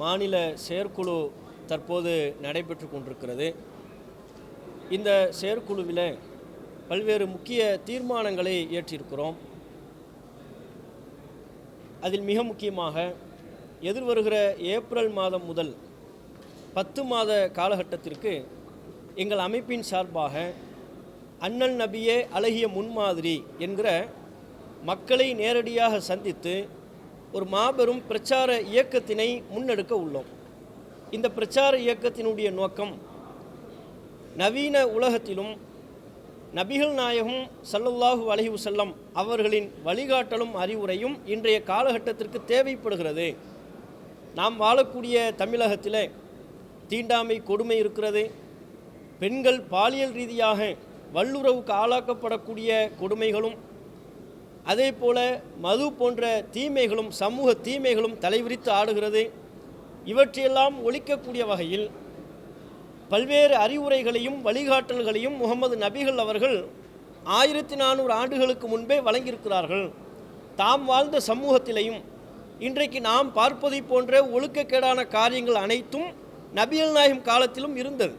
மாநில செயற்குழு தற்போது நடைபெற்று கொண்டிருக்கிறது. இந்த செயற்குழுவில் பல்வேறு முக்கிய தீர்மானங்களை ஏற்றிருக்கிறோம். அதில் மிக முக்கியமாக எதிர்வருகிற ஏப்ரல் மாதம் முதல் 10 மாத காலகட்டத்திற்கு எங்கள் அமைப்பின் சார்பாக அண்ணல் நபியே அழகிய முன்மாதிரி என்கிற மக்களை நேரடியாக சந்தித்து ஒரு மாபெரும் பிரச்சார இயக்கத்தினை முன்னெடுக்க உள்ளோம். இந்த பிரச்சார இயக்கத்தினுடைய நோக்கம் நவீன உலகத்திலும் நபிகள் நாயகம் ஸல்லல்லாஹு அலைஹி வஸல்லம் அவர்களின் வழிகாட்டலும் அறிவுரையும் இன்றைய காலகட்டத்திற்கு தேவைப்படுகிறது. நாம் வாழக்கூடிய தமிழகத்தில் தீண்டாமை கொடுமை இருக்கிறது. பெண்கள் பாலியல் ரீதியாக வல்லுறவுக்கு ஆளாக்கப்படக்கூடிய கொடுமைகளும் அதே போல மது போன்ற தீமைகளும் சமூக தீமைகளும் தலைவிரித்து ஆடுகிறது. இவற்றையெல்லாம் ஒழிக்கக்கூடிய வகையில் பல்வேறு அறிவுரைகளையும் வழிகாட்டல்களையும் முகமது நபிகள் அவர்கள் 1400 ஆண்டுகளுக்கு முன்பே வழங்கியிருக்கிறார்கள். தாம் வாழ்ந்த சமூகத்திலையும் இன்றைக்கு நாம் பார்ப்பதை போன்ற ஒழுக்கக்கேடான காரியங்கள் அனைத்தும் நபிகள் நாயகம் காலத்திலும் இருந்தது.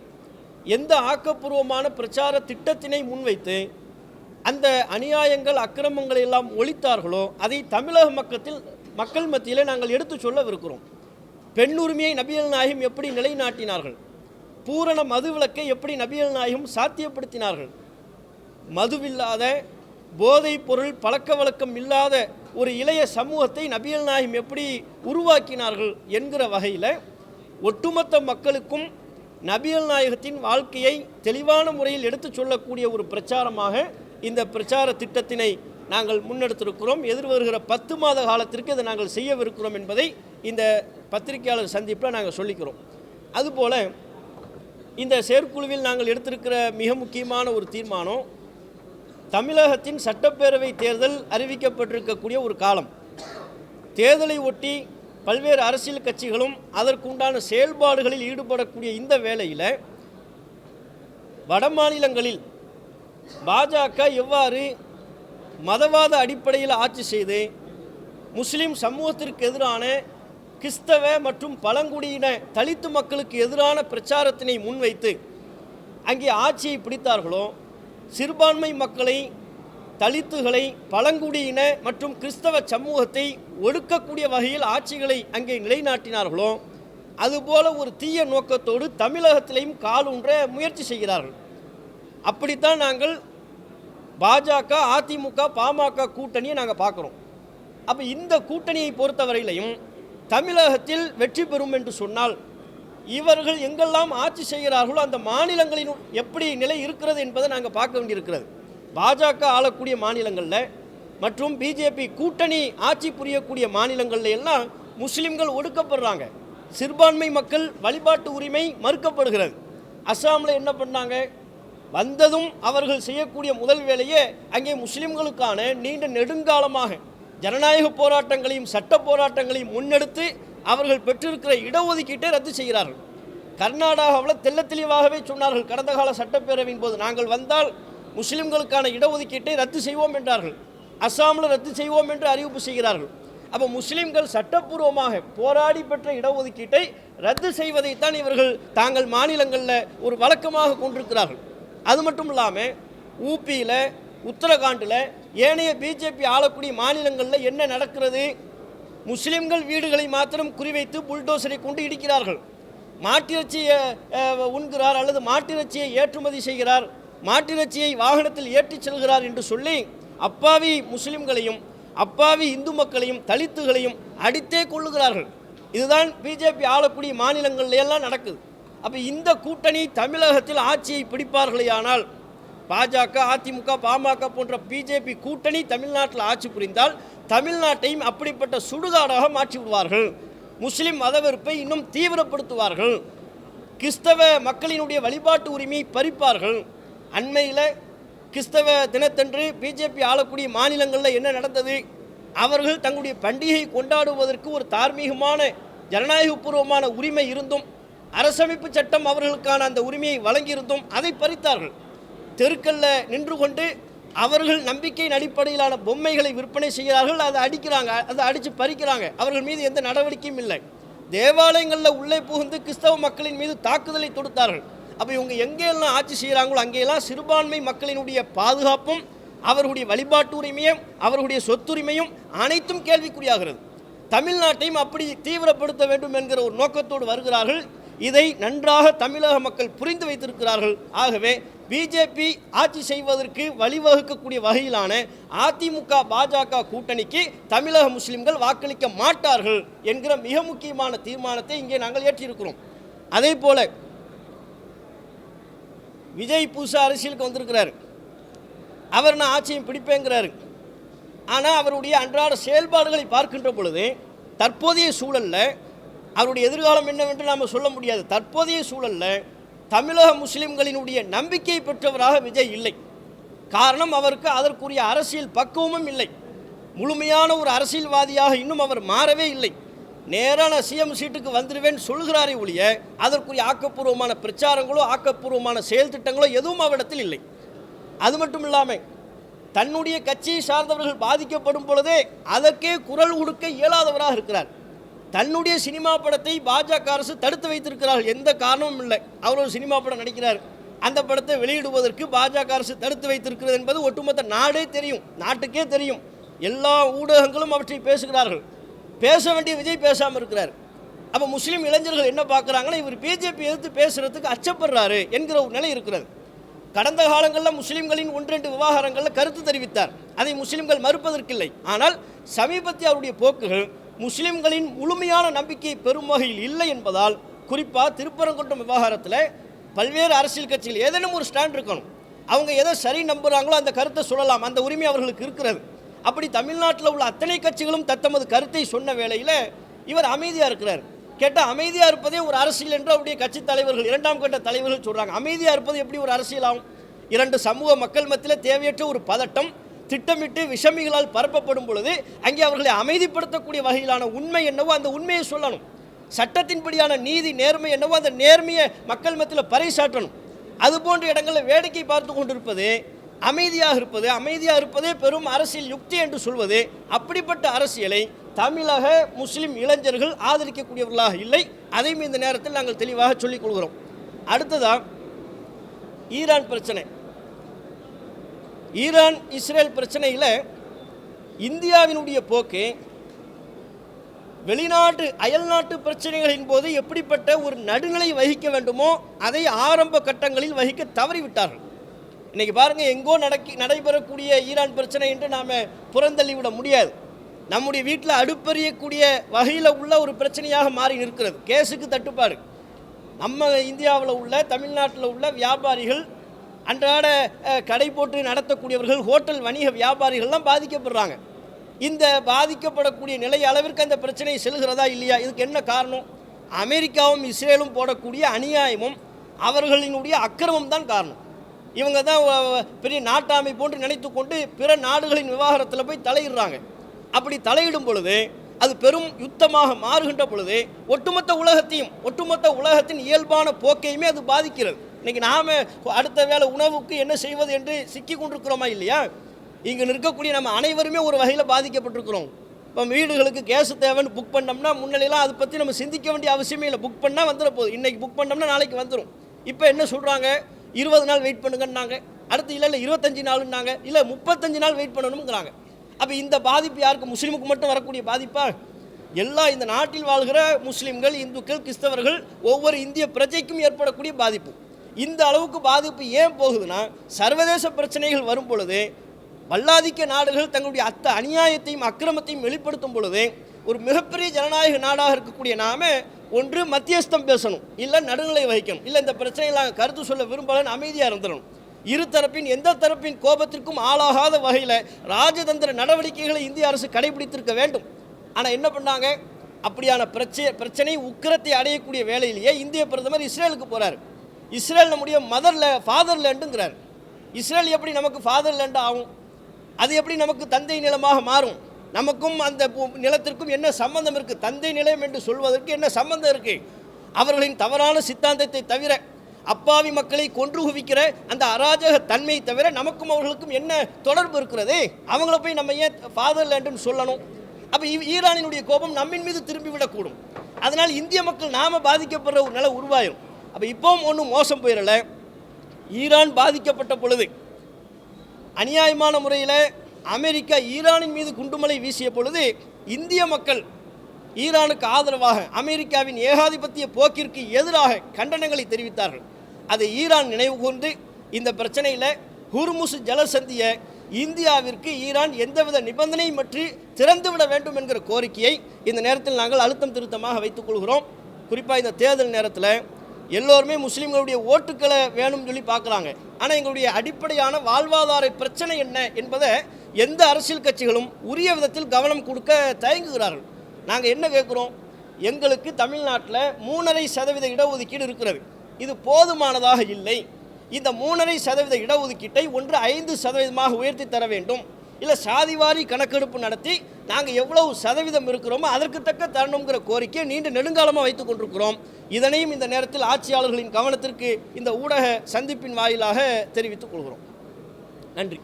எந்த ஆக்கப்பூர்வமான பிரச்சார திட்டத்தினை முன்வைத்து அந்த அநியாயங்கள் அக்கிரமங்களை எல்லாம் ஒழித்தார்களோ அதை தமிழக மக்கள் மத்தியிலே நாங்கள் எடுத்து சொல்லவிருக்கிறோம். பெண் உரிமையை நபிகள் நாயகம் எப்படி நிலைநாட்டினார்கள், பூரண மதுவிலக்கை எப்படி நபிகள் நாயகம் சாத்தியப்படுத்தினார்கள், மதுவில்லாத போதைப் பொருள் பழக்க வழக்கம் இல்லாத ஒரு இளைய சமூகத்தை நபிகள் நாயகம் எப்படி உருவாக்கினார்கள் என்கிற வகையில் ஒட்டுமொத்த மக்களுக்கும் நபிகள் நாயகத்தின் வாழ்க்கையை தெளிவான முறையில் எடுத்து சொல்லக்கூடிய ஒரு பிரச்சாரமாக இந்த பிரச்சார திட்டத்தினை நாங்கள் முன்னெடுத்திருக்கிறோம். எதிர்வருகிற 10 மாத காலத்திற்கு இதை நாங்கள் செய்யவிருக்கிறோம் என்பதை இந்த பத்திரிகையாளர் சந்திப்பில் நாங்கள் சொல்லிக்கிறோம். அதுபோல் இந்த செயற்குழுவில் நாங்கள் எடுத்திருக்கிற மிக முக்கியமான ஒரு தீர்மானம், தமிழகத்தின் சட்டப்பேரவை தேர்தல் அறிவிக்கப்பட்டிருக்கக்கூடிய ஒரு காலம். தேர்தலை ஒட்டி பல்வேறு அரசியல் கட்சிகளும் அதற்குண்டான செயல்பாடுகளில் ஈடுபடக்கூடிய இந்த வேளையில் வட மாநிலங்களில் பாஜக எவ்வாறு மதவாத அடிப்படையில் ஆட்சி செய்து முஸ்லிம் சமூகத்திற்கு எதிரான கிறிஸ்தவ மற்றும் பழங்குடியின தலித்து மக்களுக்கு எதிரான பிரச்சாரத்தினை முன்வைத்து அங்கே ஆட்சியை பிடித்தார்களோ, சிறுபான்மை மக்களை, தலித்துகளை, பழங்குடியின மற்றும் கிறிஸ்தவ சமூகத்தை ஒடுக்கக்கூடிய வகையில் ஆட்சிகளை அங்கே நிலைநாட்டினார்களோ, அதுபோல ஒரு தீய நோக்கத்தோடு தமிழகத்திலையும் காலூன்ற முயற்சி செய்கிறார்கள். அப்படித்தான் நாங்கள் பாஜக, அதிமுக, பாமக கூட்டணியை நாங்கள் பார்க்குறோம். அப்போ இந்த கூட்டணியை பொறுத்தவரையிலையும் தமிழகத்தில் வெற்றி பெறும் என்று சொன்னால் இவர்கள் எங்கெல்லாம் ஆட்சி செய்கிறார்களோ அந்த மாநிலங்களின் எப்படி நிலை இருக்கிறது என்பதை நாங்கள் பார்க்க வேண்டியிருக்கிறது. பாஜக ஆளக்கூடிய மாநிலங்களில் மற்றும் பிஜேபி கூட்டணி ஆட்சி புரியக்கூடிய மாநிலங்களில் எல்லாம் முஸ்லிம்கள் ஒடுக்கப்படுறாங்க. சிறுபான்மை மக்கள் வழிபாட்டு உரிமை மறுக்கப்படுகிறது. அஸ்ஸாமில் என்ன பண்ணாங்க, வந்ததும் அவர்கள் செய்யக்கூடிய முதல் வேலையே அங்கே முஸ்லிம்களுக்கான நீண்ட நெடுங்காலமாக ஜனநாயக போராட்டங்களையும் சட்ட போராட்டங்களையும் முன்னெடுத்து அவர்கள் பெற்றிருக்கிற இடஒதுக்கீட்டை ரத்து செய்கிறார்கள். கர்நாடகாவில் தெல்ல தெளிவாகவே சொன்னார்கள், கடந்த கால சட்டப்பேரவையின் போது நாங்கள் வந்தால் முஸ்லிம்களுக்கான இடஒதுக்கீட்டை ரத்து செய்வோம் என்றார்கள். அஸ்ஸாமில் ரத்து செய்வோம் என்று அறிவிப்பு செய்கிறார்கள். அப்போ முஸ்லிம்கள் சட்டப்பூர்வமாக போராடி பெற்ற இடஒதுக்கீட்டை ரத்து செய்வதைத்தான் இவர்கள் தாங்கள் மாநிலங்களில் ஒரு வழக்கமாக கொண்டிருக்கிறார்கள். அது மட்டும் இல்லாமல் ஊபியில், உத்தரகாண்டில், ஏனைய பிஜேபி ஆளக்கூடிய மாநிலங்களில் என்ன நடக்கிறது, முஸ்லிம்கள் வீடுகளை மாத்திரம் குறிவைத்து புல்டோசரை கொண்டு இடிக்கிறார்கள். மாட்டிறைச்சியை உண்கிறார் அல்லது மாட்டிறைச்சியை ஏற்றுமதி செய்கிறார், மாட்டிறைச்சியை வாகனத்தில் ஏற்றிச் செல்கிறார் என்று சொல்லி அப்பாவி முஸ்லிம்களையும் அப்பாவி இந்து மக்களையும் தலித்துகளையும் அடித்தே கொள்ளுகிறார்கள். இதுதான் பிஜேபி ஆளக்கூடிய மாநிலங்கள்ல எல்லாம் நடக்குது. அப்போ இந்த கூட்டணி தமிழகத்தில் ஆட்சியை பிடிப்பார்களேயானால், பாஜக, அதிமுக, பாமக போன்ற பிஜேபி கூட்டணி தமிழ்நாட்டில் ஆட்சி புரிந்தால் தமிழ்நாட்டையும் அப்படிப்பட்ட சுடுகாடாக மாற்றி விடுவார்கள். முஸ்லிம் மதவெறுப்பை இன்னும் தீவிரப்படுத்துவார்கள். கிறிஸ்தவ மக்களினுடைய வழிபாட்டு உரிமையை பறிப்பார்கள். அண்மையில் கிறிஸ்தவ தினத்தன்று பிஜேபி ஆளக்கூடிய மாநிலங்களில் என்ன நடந்தது, அவர்கள் தங்களுடைய பண்டிகை கொண்டாடுவதற்கு ஒரு தார்மீகமான ஜனநாயகபூர்வமான உரிமை இருந்தும் அரசமைப்பு சட்டம் அவர்களுக்கான அந்த உரிமையை வழங்கியிருந்தும் அதை பறித்தார்கள். தெருக்களில் நின்று கொண்டு அவர்கள் நம்பிக்கையின் அடிப்படையிலான பொம்மைகளை விற்பனை செய்கிறார்கள், அதை அடிக்கிறாங்க, அதை அடித்து பறிக்கிறாங்க. அவர்கள் மீது எந்த நடவடிக்கையும் இல்லை. தேவாலயங்களில் உள்ளே புகுந்து கிறிஸ்தவ மக்களின் மீது தாக்குதலை தொடுத்தார்கள். அப்போ இவங்க எங்கெல்லாம் ஆட்சி செய்கிறாங்களோ அங்கெல்லாம் சிறுபான்மை மக்களினுடைய பாதுகாப்பும் அவர்களுடைய வழிபாட்டு உரிமையும் அவர்களுடைய சொத்துரிமையும் அனைத்தும் கேள்விக்குறியாகிறது. தமிழ்நாட்டையும் அப்படி தீவிரப்படுத்த வேண்டும் என்கிற ஒரு நோக்கத்தோடு வருகிறார்கள். இதை நன்றாக தமிழக மக்கள் புரிந்து வைத்திருக்கிறார்கள். ஆகவே பிஜேபி ஆட்சி செய்வதற்கு வழிவகுக்கக்கூடிய வகையிலான அதிமுக பாஜக கூட்டணிக்கு தமிழக முஸ்லிம்கள் வாக்களிக்க மாட்டார்கள் என்கிற மிக முக்கியமான தீர்மானத்தை இங்கே நாங்கள் ஏற்றிருக்கிறோம். அதே போல விஜய் புதுசாக அரசியலுக்கு வந்திருக்கிறார். அவர் நான் ஆட்சியை பிடிப்பேங்கிறாரு. ஆனால் அவருடைய அன்றாட செயல்பாடுகளை பார்க்கின்ற பொழுது தற்போதைய சூழலில் அவருடைய எதிர்காலம் என்னவென்று நாம் சொல்ல முடியாது. தற்போதைய சூழலில் தமிழக முஸ்லிம்களினுடைய நம்பிக்கை பெற்றவராக விஜய் இல்லை. காரணம், அவருக்கு அதற்குரிய அரசியல் பக்குவமும் இல்லை. முழுமையான ஒரு அரசியல்வாதியாக இன்னும் அவர் மாறவே இல்லை. நேரான சிஎம் சீட்டுக்கு வந்துடுவேன் சொல்கிறாரே ஒழிய அதற்குரிய ஆக்கப்பூர்வமான பிரச்சாரங்களோ ஆக்கப்பூர்வமான செயல் திட்டங்களோ எதுவும் அவரிடத்தில் இல்லை. அது மட்டும் இல்லாமல் தன்னுடைய கட்சியை சார்ந்தவர்கள் பாதிக்கப்படும் பொழுதே அதற்கே குரல் கொடுக்க இயலாதவராக இருக்கிறார். தன்னுடைய சினிமா படத்தை பாஜக அரசு தடுத்து வைத்திருக்கிறார்கள். எந்த காரணமும் இல்லை. அவர் ஒரு சினிமா படம் நடிக்கிறார், அந்த படத்தை வெளியிடுவதற்கு பாஜக அரசு தடுத்து வைத்திருக்கிறது என்பது ஒட்டுமொத்த நாடே தெரியும், நாட்டுக்கே தெரியும். எல்லா ஊடகங்களும் அவற்றை பேசுகிறார்கள். பேச வேண்டிய விஜய் பேசாமல் இருக்கிறார். அப்போ முஸ்லீம் இளைஞர்கள் என்ன பார்க்குறாங்கன்னா, இவர் பிஜேபி எதிர்த்து பேசுகிறதுக்கு அச்சப்படுறாரு என்கிற ஒரு நிலை இருக்கிறது. கடந்த காலங்களில் முஸ்லீம்களின் 1-2 விவகாரங்களில் கருத்து தெரிவித்தார். அதை முஸ்லீம்கள் மறுப்பதற்கில்லை. ஆனால் சமீபத்திய அவருடைய போக்குகள் முஸ்லீம்களின் முழுமையான நம்பிக்கையை பெறும் வகையில் இல்லை என்பதால், குறிப்பாக திருப்பரங்குன்றம் விவகாரத்தில் பல்வேறு அரசியல் கட்சிகள் ஏதேனும் ஒரு ஸ்டாண்ட் இருக்கணும். அவங்க எதை சரி நம்புகிறாங்களோ அந்த கருத்தை சொல்லலாம், அந்த உரிமை அவர்களுக்கு இருக்கிறது. அப்படி தமிழ்நாட்டில் உள்ள அத்தனை கட்சிகளும் தத்தமது கருத்தை சொன்ன வேளையில் இவர் அமைதியாக இருக்கிறார். கேட்டால் அமைதியாக இருப்பதே ஒரு அரசியல் என்று அவருடைய கட்சி தலைவர்கள், 2ஆம் கட்ட தலைவர்கள் சொல்கிறாங்க. அமைதியாக இருப்பது எப்படி ஒரு அரசியல் ஆகும்? 2 சமூக மக்கள் மத்தியில் தேவையற்ற ஒரு பதட்டம் திட்டமிட்டு விஷமிகளால் பரப்பப்படும் பொழுது அங்கே அவர்களை அமைதிப்படுத்தக்கூடிய வகையிலான உண்மை என்னவோ அந்த உண்மையை சொல்லணும். சட்டத்தின்படியான நீதி நேர்மை என்னவோ அந்த நேர்மையை மக்கள் மத்தியில் பறைசாற்றணும். அதுபோன்ற இடங்களில் வேடிக்கை பார்த்து கொண்டிருப்பது, அமைதியாக இருப்பதே பெரும் அரசியல் யுக்தி என்று சொல்வது, அப்படிப்பட்ட அரசியலை தமிழக முஸ்லிம் இளைஞர்கள் ஆதரிக்கக்கூடியவர்களாக இல்லை. அதையும் இந்த நேரத்தில் நாங்கள் தெளிவாக சொல்லிக் கொள்கிறோம். அடுத்ததாக ஈரான் பிரச்சனை. ஈரான் இஸ்ரேல் பிரச்சனையில் இந்தியாவினுடைய போக்கு வெளிநாட்டு அயல்நாட்டு பிரச்சனைகளின் போது எப்படிப்பட்ட ஒரு நடுநிலை வகிக்க வேண்டுமோ அதை ஆரம்ப கட்டங்களில் வகிக்க தவறிவிட்டார்கள். இன்றைக்கி பாருங்கள், எங்கோ நடைபெறக்கூடிய ஈரான் பிரச்சனை என்று நாம் புறந்தள்ளிவிட முடியாது. நம்முடைய வீட்டில் அடுப்பெறியக்கூடிய வகையில் உள்ள ஒரு பிரச்சனையாக மாறி நிற்கிறது. கேஸுக்கு தட்டுப்பாடு. நம்ம இந்தியாவில் உள்ள தமிழ்நாட்டில் உள்ள வியாபாரிகள், அன்றாட கடை போட்டு நடத்தக்கூடியவர்கள், ஹோட்டல் வணிக வியாபாரிகள்லாம் பாதிக்கப்படுறாங்க. இந்த பாதிக்கப்படக்கூடிய நிலை அளவிற்கு அந்த பிரச்சனை செல்கிறதா இல்லையா? இதுக்கு என்ன காரணம்? அமெரிக்காவும் இஸ்ரேலும் போடக்கூடிய அநியாயமும் அவர்களினுடைய அக்கிரமம் தான் காரணம். இவங்க தான் பெரிய நாட்டாமை போன்று நினைத்து கொண்டு பிற நாடுகளின் விவகாரத்தில் போய் தலையிடுறாங்க. அப்படி தலையிடும் பொழுது அது பெரும் யுத்தமாக மாறுகின்ற பொழுது ஒட்டுமொத்த உலகத்தின் இயல்பான போக்கையுமே அது பாதிக்கிறது. இன்றைக்கி நாம் அடுத்த வேளை உணவுக்கு என்ன செய்வது என்று சிக்கி கொண்டிருக்கிறோமா இல்லையா? இங்கே நிற்கக்கூடிய நம்ம அனைவருமே ஒரு வகையில் பாதிக்கப்பட்டிருக்கிறோம். இப்போ வீடுகளுக்கு கேஸ் தேவைன்னு புக் பண்ணோம்னா முன்னிலையெல்லாம் அதை பற்றி நம்ம சிந்திக்க வேண்டிய அவசியமே இல்லை. புக் பண்ணால் வந்துட போகுது. இன்றைக்கி புக் பண்ணோம்னா நாளைக்கு வந்துடும். இப்போ என்ன சொல்கிறாங்க? 20 நாள் வெயிட் பண்ணுங்கன்னாங்க. அடுத்து இல்லை 25 நாளுன்னாங்க. இல்லை 35 நாள் வெயிட் பண்ணணுங்கிறாங்க. அப்போ இந்த பாதிப்பு யாருக்கு? முஸ்லீமுக்கு மட்டும் வரக்கூடிய பாதிப்பா? எல்லா இந்த நாட்டில் வாழ்கிற முஸ்லீம்கள், இந்துக்கள், கிறிஸ்தவர்கள், ஒவ்வொரு இந்திய பிரஜைக்கும் ஏற்படக்கூடிய பாதிப்பு. இந்த அளவுக்கு பாதிப்பு ஏன் போகுதுன்னா, சர்வதேச பிரச்சனைகள் வரும் பொழுது வல்லாதிக்க நாடுகள் தங்களுடைய அநியாயத்தையும் அக்கிரமத்தையும் வெளிப்படுத்தும் பொழுது ஒரு மிகப்பெரிய ஜனநாயக நாடாக இருக்கக்கூடிய நாம ஒன்று மத்தியஸ்தம் பேசணும், இல்லை நடுநிலை வகிக்கணும், இல்லை இந்த பிரச்சனைகளை கருத்து சொல்ல விரும்பலன்னு அமைதியாக இருந்துடணும். இரு தரப்பின் எந்த தரப்பின் கோபத்திற்கும் ஆளாகாத வகையில் ராஜதந்திர நடவடிக்கைகளை இந்திய அரசு கடைபிடித்திருக்க வேண்டும். ஆனால் என்ன பண்ணாங்க? அப்படியான பிரச்சனை உக்கிரத்தை அடையக்கூடிய வேளையிலேயே இந்திய பிரதமர் இஸ்ரேலுக்கு போகிறார். இஸ்ரேல் நம்முடைய ஃபாதர் லேண்டுங்கிறார். இஸ்ரேல் எப்படி நமக்கு ஃபாதர் லேண்டு ஆகும்? அது எப்படி நமக்கு தந்தை நிலமாக மாறும்? நமக்கும் அந்த நிலத்திற்கும் என்ன சம்பந்தம் இருக்குது? தந்தை நிலம் என்று சொல்வதற்கு என்ன சம்பந்தம் இருக்குது? அவர்களின் தவறான சித்தாந்தத்தை தவிர, அப்பாவி மக்களை கொன்று குவிக்கிற அந்த அராஜக தன்மையை தவிர நமக்கும் அவர்களுக்கும் என்ன தொடர்பு இருக்கிறது? அவங்கள போய் நம்ம ஏன் ஃபாதர் லேண்டுன்னு சொல்லணும்? அப்போ ஈரானினுடைய கோபம் நம்மின் மீது திரும்பிவிடக்கூடும். அதனால் இந்திய மக்கள் நாம பாதிக்கப்படுற ஒரு நிலை உருவாயிரும். அப்போ இப்போவும் ஒன்றும் மோசம் போயிடலை. ஈரான் பாதிக்கப்பட்ட பொழுது அநியாயமான முறையில் அமெரிக்கா ஈரானின் மீது குண்டுமலை வீசிய பொழுது இந்திய மக்கள் ஈரானுக்கு ஆதரவாக அமெரிக்காவின் ஏகாதிபத்திய போக்கிற்கு எதிராக கண்டனங்களை தெரிவித்தார்கள். அதை ஈரான் நினைவு கூர்ந்து இந்த பிரச்சனையில் ஹுர்முஸ் ஜலசந்தியை இந்தியாவிற்கு ஈரான் எந்தவித நிபந்தனையும் பற்றி திறந்துவிட வேண்டும் என்கிற கோரிக்கையை இந்த நேரத்தில் நாங்கள் அழுத்தம் திருத்தமாக வைத்துக் கொள்கிறோம். குறிப்பாக இந்த தேர்தல் நேரத்தில் எல்லோருமே முஸ்லீம்களுடைய ஓட்டுக்களை வேணும்னு சொல்லி பார்க்குறாங்க. ஆனால் எங்களுடைய அடிப்படையான வாழ்வாதார பிரச்சனை என்ன என்பதை எந்த அரசியல் கட்சிகளும் உரிய விதத்தில் கவனம் கொடுக்க தயங்குகிறார்கள். நாங்கள் என்ன கேட்குறோம்? எங்களுக்கு தமிழ்நாட்டில் 3.5% இடஒதுக்கீடு இருக்கிறது. இது போதுமானதாக இல்லை. இந்த 3.5% இடஒதுக்கீட்டை 5% உயர்த்தி தர வேண்டும். இல்லை சாதிவாரி கணக்கெடுப்பு நடத்தி நாங்கள் எவ்வளவு சதவீதம் இருக்கிறோமோ அதற்கு தக்க தரணுங்கிற கோரிக்கையை நீண்ட நெடுங்காலமாக வைத்துக் கொண்டிருக்கிறோம். இதனையும் இந்த நேரத்தில் ஆட்சியாளர்களின் கவனத்திற்கு இந்த ஊடக சந்திப்பின் வாயிலாக தெரிவித்துக் கொள்கிறோம். நன்றி.